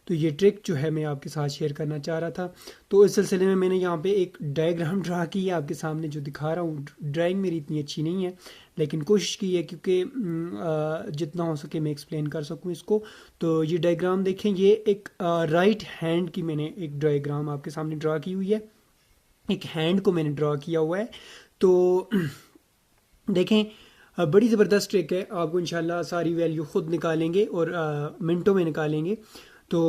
तो ये ट्रिक जो है मैं आपके साथ शेयर करना चाह रहा था। तो इस सिलसिले में मैंने यहाँ पे एक डायग्राम ड्रा की है आपके सामने, जो दिखा रहा हूँ। ड्राइंग मेरी इतनी अच्छी नहीं है, लेकिन कोशिश की है क्योंकि जितना हो सके मैं एक्सप्लेन कर सकूँ इसको। तो ये डायग्राम देखें, ये एक राइट हैंड की मैंने एक डायग्राम आपके सामने ड्रा की हुई है। एक हैंड को मैंने ड्रा किया हुआ है। तो देखें, बड़ी ज़बरदस्त ट्रिक है, आपको इंशाल्लाह सारी वैल्यू ख़ुद निकालेंगे और मिनटों में निकालेंगे। तो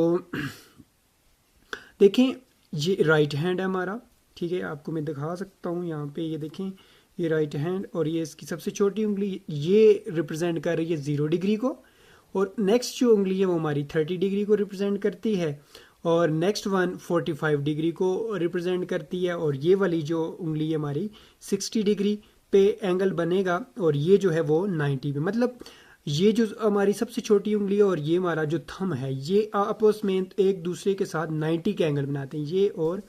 देखें, ये राइट हैंड है हमारा, ठीक है। आपको मैं दिखा सकता हूँ यहाँ पे, ये देखें, ये राइट हैंड और ये इसकी सबसे छोटी उंगली, ये रिप्रेजेंट कर रही है 0 डिग्री को, और नेक्स्ट जो उंगली है वो हमारी 30 डिग्री को रिप्रेजेंट करती है, और नेक्स्ट वन 45 डिग्री को रिप्रेजेंट करती है, और ये वाली जो उंगली है हमारी 60 डिग्री पे एंगल बनेगा, और ये जो है वो 90 पे। मतलब ये जो हमारी सबसे छोटी उंगली है और ये हमारा जो थंब है, ये आपस में एक दूसरे के साथ 90 के एंगल बनाते हैं। ये और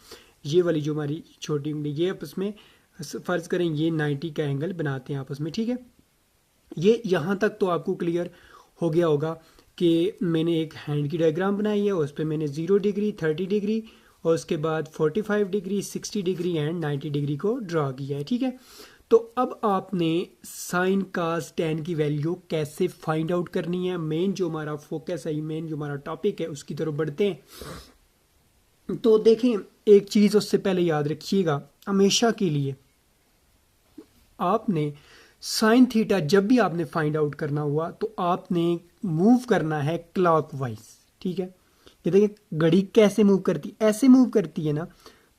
ये वाली जो हमारी छोटी उंगली, ये आपस में फर्ज करें ये 90 का एंगल बनाते हैं आपस में, ठीक है। ये यहाँ तक तो आपको क्लियर हो गया होगा कि मैंने एक हैंड की डायग्राम बनाई है, उस पर मैंने 0 डिग्री, 30 डिग्री और उसके बाद 45 डिग्री, 60 डिग्री एंड 90 डिग्री को ड्रा किया है, ठीक है। तो अब आपने साइन कास टेन की वैल्यू कैसे फाइंड आउट करनी है, मेन जो हमारा फोकस है, मेन जो हमारा टॉपिक है, उसकी तरफ बढ़ते हैं। तो देखें, एक चीज़ उससे पहले याद रखिएगा, हमेशा के लिए आपने साइन थीटा जब भी आपने फाइंड आउट करना हुआ तो आपने मूव करना है क्लॉकवाइज, ठीक है। ये देखिए घड़ी कैसे मूव करती, ऐसे मूव करती है ना,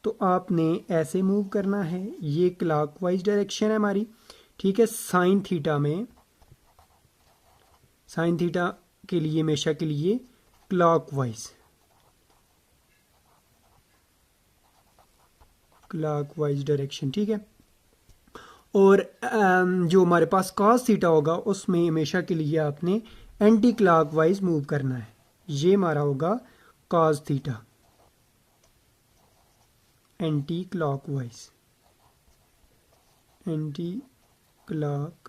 तो आपने ऐसे मूव करना है, ये क्लॉकवाइज डायरेक्शन है हमारी, ठीक है। साइन थीटा में, साइन थीटा के लिए हमेशा के लिए क्लॉकवाइज, क्लॉकवाइज डायरेक्शन, ठीक है। और जो हमारे पास कॉस थीटा होगा उसमें हमेशा के लिए आपने एंटी क्लॉकवाइज मूव करना है, ये हमारा होगा cos theta, anti clockwise, anti clockwise.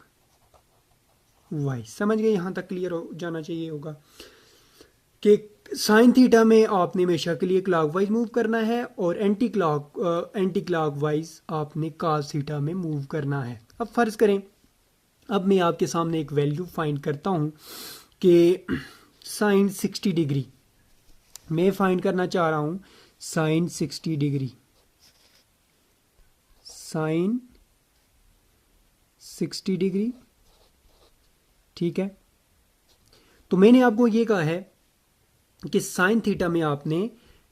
समझ गए, यहाँ तक क्लियर हो जाना चाहिए होगा कि साइन थीटा में आपने हमेशा के लिए क्लॉकवाइज मूव करना है और एंटी क्लॉकवाइज आपने कॉस थीटा में मूव करना है। अब फर्ज करें, अब मैं आपके सामने एक वैल्यू फाइंड करता हूँ कि साइन 60 डिग्री मैं फाइंड करना चाह रहा हूँ, साइन 60 डिग्री, साइन 60 डिग्री, ठीक है। तो मैंने आपको ये कहा है कि साइन थीटा में आपने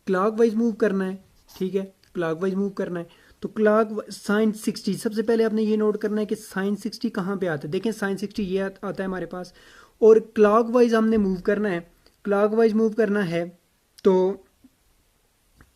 क्लॉकवाइज मूव करना है, ठीक है, क्लॉकवाइज मूव करना है। तो क्लॉक साइन 60, सबसे पहले आपने ये नोट करना है कि साइन 60 कहाँ पे आता है। देखें साइन 60 ये आता है हमारे पास, और क्लॉकवाइज हमने मूव करना है, क्लॉकवाइज मूव करना है। तो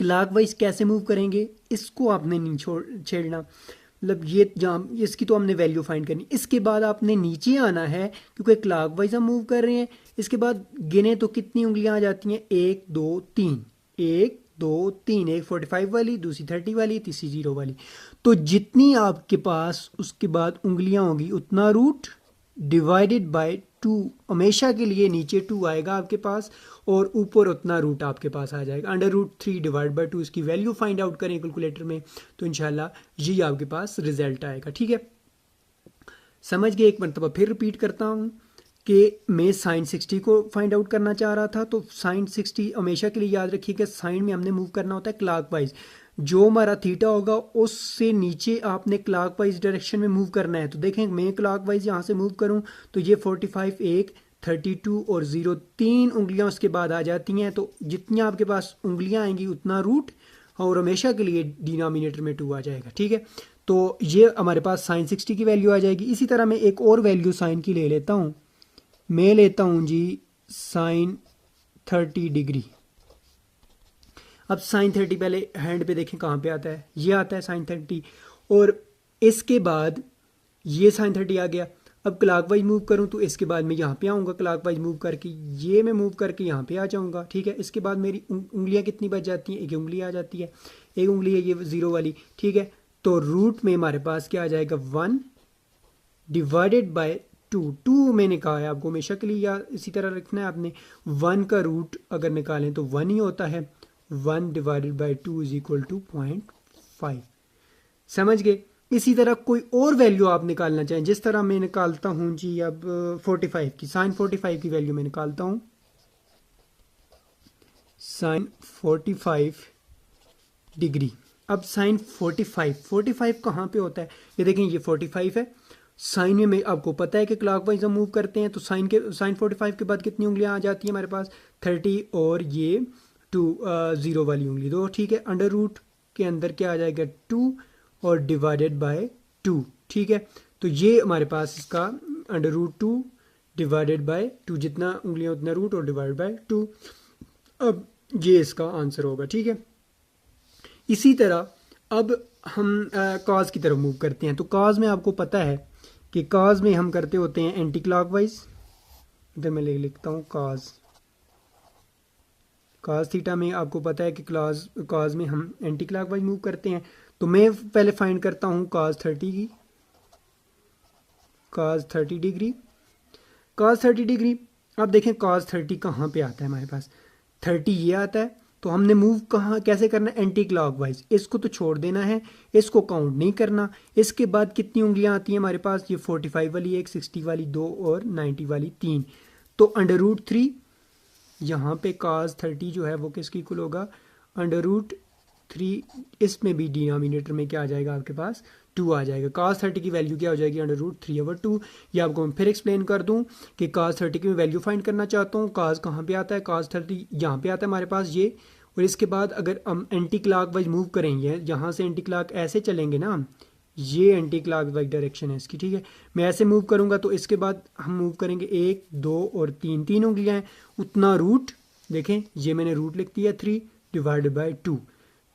क्लॉकवाइज कैसे मूव करेंगे, इसको आपने नहीं छेड़ना, मतलब ये जहाँ इसकी तो हमने वैल्यू फाइंड करनी। इसके बाद आपने नीचे आना है क्योंकि क्लॉकवाइज हम मूव कर रहे हैं। इसके बाद गिने तो कितनी उंगलियां आ जाती हैं, 1 2 3, 1 2 3, एक 45 वाली, दूसरी 30 वाली, तीसरी 0 वाली। तो जितनी आपके पास उसके बाद उंगलियां होगी उतना रूट डिवाइडेड बाय 2, हमेशा के लिए नीचे 2 आएगा आपके पास और ऊपर उतना रूट आपके पास आ जाएगा, √3 डिवाइड बाय 2। इसकी वैल्यू फाइंड आउट करें कैलकुलेटर में तो इंशाल्लाह यही आपके पास रिजल्ट आएगा, ठीक है। समझ गए, एक मरतबा फिर रिपीट करता हूँ कि मैं साइन 60 को फाइंड आउट करना चाह रहा था। तो साइन 60 हमेशा के लिए याद रखिए कि साइन में हमने मूव करना होता है क्लॉकवाइज, जो हमारा थीटा होगा उससे नीचे आपने क्लॉकवाइज डायरेक्शन में मूव करना है। तो देखें मैं क्लॉकवाइज यहाँ से मूव करूँ तो ये 45 1, 32 और 0, 3 उंगलियाँ उसके बाद आ जाती हैं। तो जितनी आपके पास उंगलियाँ आएंगी उतना रूट, और हमेशा के लिए डिनोमिनेटर में 2 आ जाएगा, ठीक है। तो ये हमारे पास साइन 60 की वैल्यू आ जाएगी। इसी तरह मैं एक और वैल्यू साइन की ले लेता हूँ, मैं लेता हूँ जी साइन 30 डिग्री। अब साइन 30 पहले हैंड पे देखें कहाँ पे आता है, ये आता है साइन 30, और इसके बाद ये साइन 30 आ गया। अब क्लॉकवाइज मूव करूँ तो इसके बाद मैं यहाँ पे आऊँगा, क्लॉकवाइज मूव करके ये मैं मूव करके यहाँ पे आ जाऊँगा, ठीक है। इसके बाद मेरी उंगलियाँ कितनी बच जाती हैं, एक उंगली आ जाती है, एक उंगली है ये 0 वाली, ठीक है। तो रूट में हमारे पास क्या आ जाएगा, 1 डिवाइडेड बाय टू मैंने कहा है आपको हमेशा के लिए या इसी तरह रखना है आपने। 1 का रूट अगर निकालें तो 1 ही होता है। 1 divided by 2 is equal to 0.5। समझ गए। इसी तरह कोई और वैल्यू आप निकालना चाहें, जिस तरह मैं निकालता हूं जी अब 45 की, साइन 45 की वैल्यू मैं निकालता हूं। Sign 45 degree. अब साइन 45 कहाँ पे होता है, ये देखें ये 45 है। साइन में आपको पता है कि क्लॉकवाइज हम मूव करते हैं, तो साइन 45 के बाद कितनी उंगलियां आ जाती है हमारे पास 30 और ये 2 0 वाली उंगली दो, ठीक है। अंडर रूट के अंदर क्या आ जाएगा 2 और डिवाइडेड बाय 2, ठीक है। तो ये हमारे पास इसका अंडर रूट 2 डिवाइडेड बाय 2, जितना उंगलियां उतना रूट और डिवाइडेड बाय 2। अब ये इसका आंसर होगा, ठीक है। इसी तरह अब हम कॉज की तरफ मूव करते हैं। तो कॉज में आपको पता है कि कॉज में हम करते होते हैं एंटी क्लॉकवाइज। इधर मैं लिखता हूँ कॉज थीटा में आपको पता है कि कॉज में हम एंटी क्लॉकवाइज मूव करते हैं। तो मैं पहले फाइंड करता हूँ कॉज 30 की, कॉज 30 डिग्री, कॉज 30 डिग्री। अब देखें कॉज 30 कहाँ पे आता है हमारे पास, 30 ये आता है। तो हमने मूव कहाँ कैसे करना है, एंटी क्लॉकवाइज। इसको तो छोड़ देना है, इसको काउंट नहीं करना। इसके बाद कितनी उंगलियां आती हैं हमारे पास, ये 45 वाली 1, 60 वाली 2 और 90 वाली 3। तो अंडर रूट 3, यहाँ पे cos 30 जो है वो किसकी इक्वल होगा, अंडर रूट 3। इसमें भी डिनोमिनेटर में क्या आ जाएगा आपके पास 2 आ जाएगा। cos 30 की वैल्यू क्या हो जाएगी, अंडर रूट 3/2। ये आपको मैं फिर एक्सप्लेन कर दूं कि cos 30 की मैं वैल्यू फाइंड करना चाहता हूँ। cos कहाँ पे आता है, cos 30 यहाँ पे आता है हमारे पास ये। और इसके बाद अगर हम एंटी क्लॉक वाइज मूव करेंगे, यहाँ से एंटी क्लॉक ऐसे चलेंगे ना, ये एंटी क्लॉक वाइज डायरेक्शन है इसकी, ठीक है। मैं ऐसे मूव करूँगा तो इसके बाद हम मूव करेंगे 1, 2 और 3, 3 उंगलियाँ हैं, उतना रूट। देखें ये मैंने रूट लिख दिया 3 डिवाइडेड बाई 2।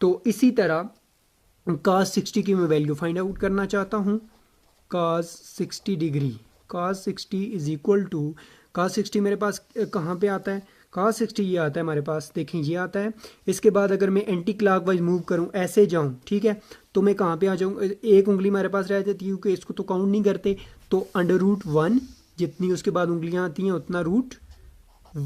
तो इसी तरह cos 60 की मैं वैल्यू फाइंड आउट करना चाहता हूँ। cos 60 degree, cos 60 is equal to, cos 60 मेरे पास कहाँ पे आता है, cos 60 ये आता है हमारे पास, देखें ये आता है। इसके बाद अगर मैं एंटी क्लॉकवाइज मूव करूँ, ऐसे जाऊँ, ठीक है, तो मैं कहाँ पे आ जाऊँ, एक उंगली मेरे पास रह जाती है क्योंकि इसको तो काउंट नहीं करते। तो अंडर रूट 1, जितनी उसके बाद उंगलियाँ आती हैं उतना रूट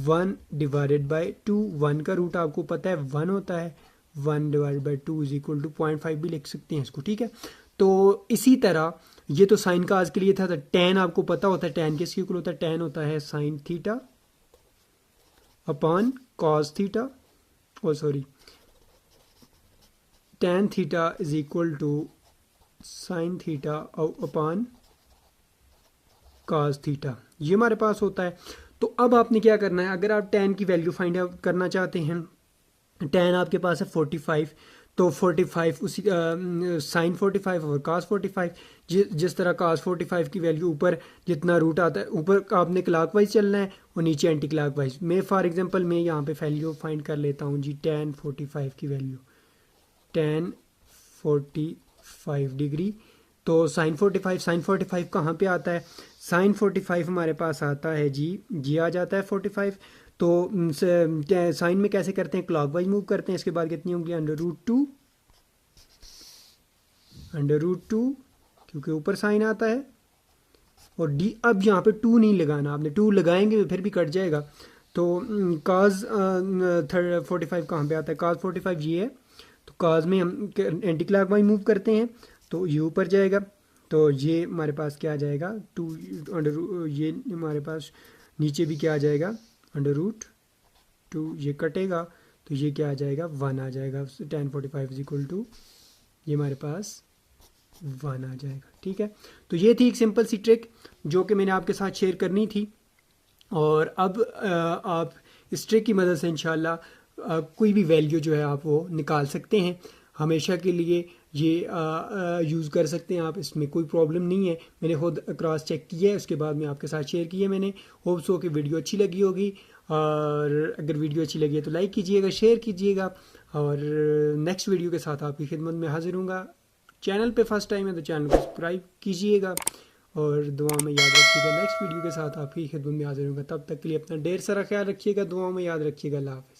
1 डिवाइडेड बाई 2। 1 का रूट आपको पता है 1 होता है, 1 divided by 2 is equal to 0.5 भी लिख सकते हैं इसको, ठीक है। तो इसी तरह ये तो साइन का आज के लिए था। तो tan आपको पता होता है, tan किसके इक्वल होता है, tan होता है sine theta upon cos theta, oh sorry tan theta is equal to sine theta upon cos theta, ये हमारे पास होता है। तो अब आपने क्या करना है, अगर आप tan की वैल्यू फाइंड आउट करना चाहते हैं, tan आपके पास है 45, तो 45 उसी साइन 45 और cos 45, जिस तरह cos 45 की वैल्यू ऊपर जितना रूट आता है, ऊपर आपने क्लॉकवाइज चलना है और नीचे एंटी क्लॉकवाइज। मैं फॉर एग्जांपल मैं यहाँ पे वैल्यू फाइंड कर लेता हूँ जी, tan 45 की वैल्यू, tan 45 डिग्री। तो साइन 45 कहाँ पे आता है, साइन 45 हमारे पास आता है जी आ जाता है 45। तो साइन में कैसे करते हैं, क्लॉकवाइज मूव करते हैं। इसके बाद कितनी होंगी, अंडर रूट 2 क्योंकि ऊपर साइन आता है और डी। अब यहाँ पे 2 नहीं लगाना आपने, 2 लगाएंगे तो फिर भी कट जाएगा। तो cos 45 कहाँ पे आता है, cos 45 ये है। तो cos में हम एंटी क्लॉकवाइज मूव करते हैं तो ये ऊपर जाएगा, तो ये हमारे पास क्या आ जाएगा 2 अंडर, ये हमारे पास नीचे भी क्या आ जाएगा अंडर रूट 2, ये कटेगा तो ये क्या आ जाएगा 1 आ जाएगा। tan 45 इज इक्वल टू, ये हमारे पास 1 आ जाएगा, ठीक है। तो ये थी एक सिंपल सी ट्रिक जो कि मैंने आपके साथ शेयर करनी थी। और अब आप इस ट्रिक की मदद से इंशाल्लाह कोई भी वैल्यू जो है आप वो निकाल सकते हैं, हमेशा के लिए ये यूज़ कर सकते हैं आप, इसमें कोई प्रॉब्लम नहीं है। मैंने खुद क्रॉस चेक किया है, उसके बाद मैं आपके साथ शेयर किया मैंने। होप सो कि वीडियो अच्छी लगी होगी, और अगर वीडियो अच्छी लगी है तो लाइक कीजिएगा, शेयर कीजिएगा, और नेक्स्ट वीडियो के साथ आपकी खिदमत में हाजिर हूँगा। चैनल पे फर्स्ट टाइम है तो चैनल को सब्सक्राइब कीजिएगा और दुआ में याद रखिएगा। नेक्स्ट वीडियो के साथ आपकी खिदमत में हाजिर हूँगा। तब तक के लिए अपना ढेर सारा ख्याल रखिएगा, दुआओं में याद रखिएगा। अल्लाह हाफ़िज़।